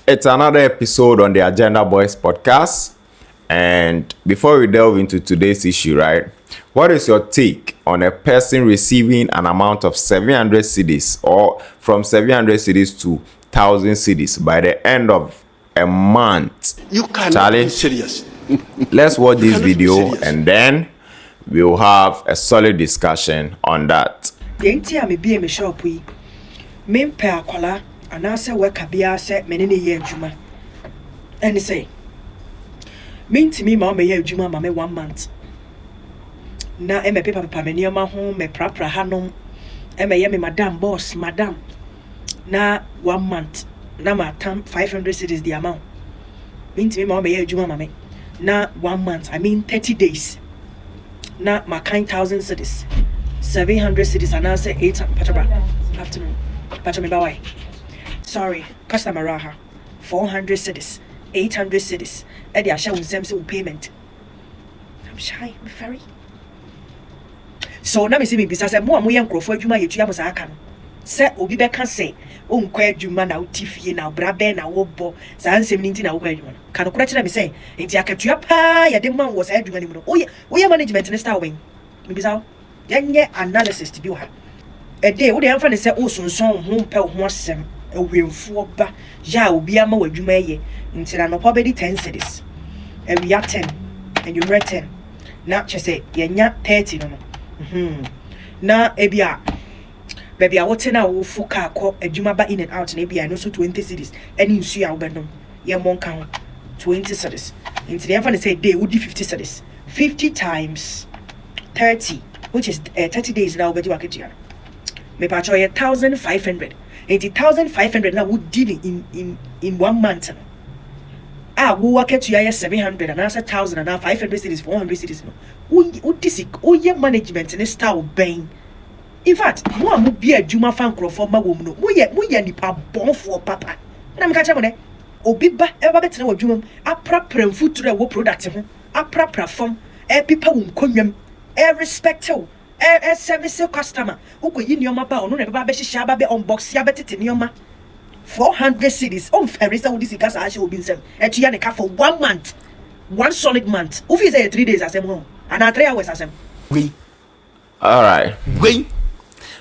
It's another episode on the Agenda Boys podcast. And before we delve into today's issue, right? What is your take on a person receiving an amount of 700 cedis or from 700 cedis to 1000 cedis by the end of a month? You cannot Charlie, be serious. let's watch You this cannot be video serious. and then we'll have a solid discussion on that. Yenti a me bie me shop yi. Me mpe akwala anase worker bia se me ne ye adwuma. Eni say. Me ntimi ma o me ye adwuma ma me 1 month. Na e me papa me nioma ho me prapra hanom. E me ye me madam boss madam. Na 1 month. Na ma tam 500 cedis the amount. Me ntimi ma o me ye adwuma ma me. Na 1 month, I mean 30 days. Na ma kind 1000 cedis. 700 cities and I say 800 Patraba. Afternoon. Patraba Bawai. Sorry, customer raha. 400 cities, 800 cities. Eddie I shall with payment. I'm shy, I'm very. So now me see me bisa say mo amoye nkrofo adwuma yetua mo sa aka no. Se obi be ka say o nkwa adwuma na utifie na bra be na wo bo sa nsem ni nti na wo kwa adwuma no. Ka no kura kira me say nti akatua pa ya de man wo sa adwuma ni mu no. Oye management ne star wen. Me bisa yenye analysis to be ha a day wo dey amfa ne say o sonson ho mpa ho asem awemfo ba ya obi ama wadwuma ye nti na no probably 10 cities and we are 10 and you read 10 na che say yenya 30 no na ebia baby a wote na wo fuka akọ adwuma ba in and out na ebia no so 20 cities any nsu a wo benom ye monka ho 20 cities nti dey amfa ne say day wo di 50 cities 50 times 30 which is 30 days now but you are getting me patch 1500 1500 now would deal in 1 month we work at you 700 and answer 1000 and now 500 cities 400 cities no would this management and style bang in fact mo am be a juma fan crofo ma wo mu no mo ye nipa bon for papa na me ka che mo ne obi ba e ba betena wo juma aprapra mfuturo e wo product ho aprapra form e pipa wo nkonwam respect you service customer who could you nioma ba onu na ba be hihia ba be unbox ya betete nioma 400 cities on ferry say this gas a obi nsem etua ne ka for 1 month 1 solid month who fit say 3 days asem home and 3 hours asem All right. Wait.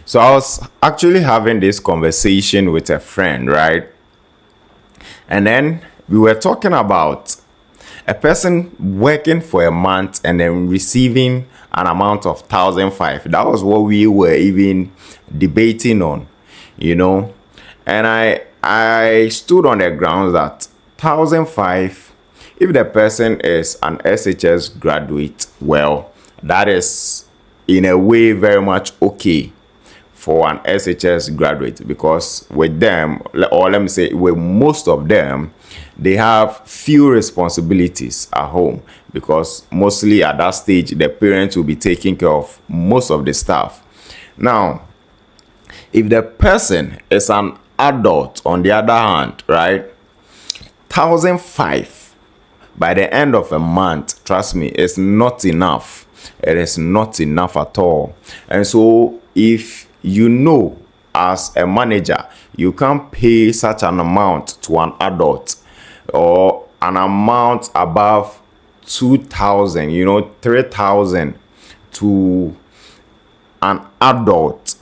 So I was actually having this conversation with a friend, right? And then we were talking about a person working for a month and then receiving an amount of 1,500. That was what we were even debating on, you know. And I stood on the grounds that 1,500, if the person is an SHS graduate, well, that is in a way very much okay for an SHS graduate, because with them, or let me say with most of them, they have few responsibilities at home, because mostly at that stage the parents will be taking care of most of the stuff. Now, if the person is an adult on the other hand, right, 1,500 by the end of a month, trust me, it's not enough. It is not enough at all. And so if you know as a manager you can't pay such an amount to an adult, or an amount above 2,000, 3,000 to an adult,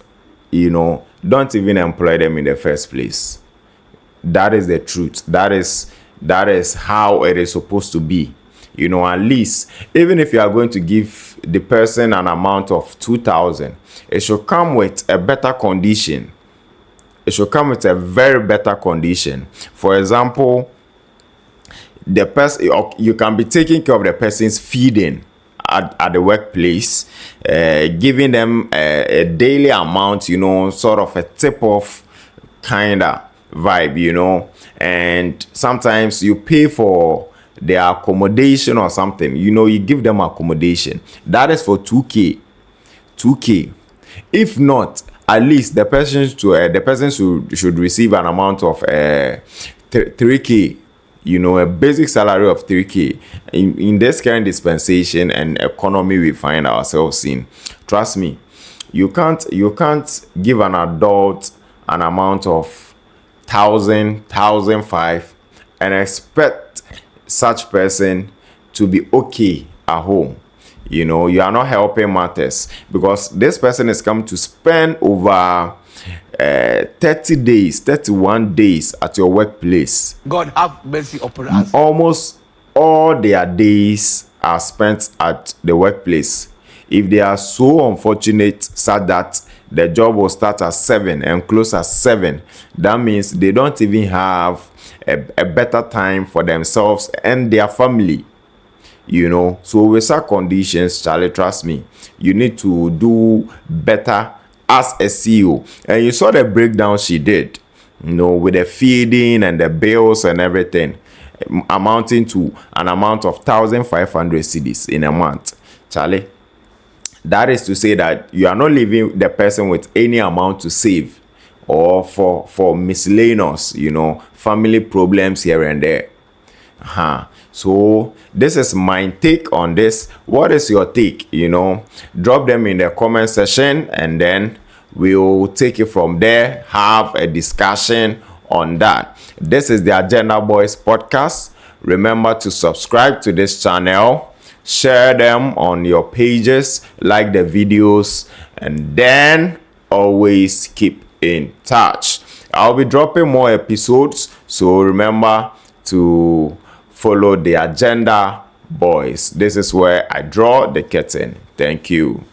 don't even employ them in the first place. That is the truth. That is how it is supposed to be. At least, even if you are going to give the person an amount of 2,000, it should come with a better condition. It should come with a very better condition. For example, the person, you can be taking care of the person's feeding at the workplace, giving them a daily amount, sort of a tip off kind of vibe, and sometimes you pay for their accommodation or something, you give them accommodation. That is for 2K. If not, at least the person should receive an amount of 3K, a basic salary of 3K. In this current dispensation and economy we find ourselves in, trust me, you can't give an adult an amount of 1,000, 1,500 and expect such person to be okay at home. You know, you are not helping matters, because this person is come to spend over 30 days, 31 days at your workplace. God have mercy upon us. Almost all their days are spent at the workplace. If they are so unfortunate such that the job will start at 7 and close at 7, that means they don't even have a better time for themselves and their family. You know, so with such conditions, Charlie, trust me, you need to do better as a CEO. And you saw the breakdown she did, you know, with the feeding and the bills and everything, amounting to an amount of 1,500 cedis in a month. Charlie, that is to say that you are not leaving the person with any amount to save or for miscellaneous, you know, family problems here and there. So this is my take on this. What is your take? You know, drop them in the comment section, and then we'll take it from there, have a discussion on that. This is the Agenda Boys podcast. Remember to subscribe to this channel, share them on your pages, like the videos, and then always keep in touch. I'll be dropping more episodes, so remember to follow the Agenda Boys. This is where I draw the curtain. Thank you.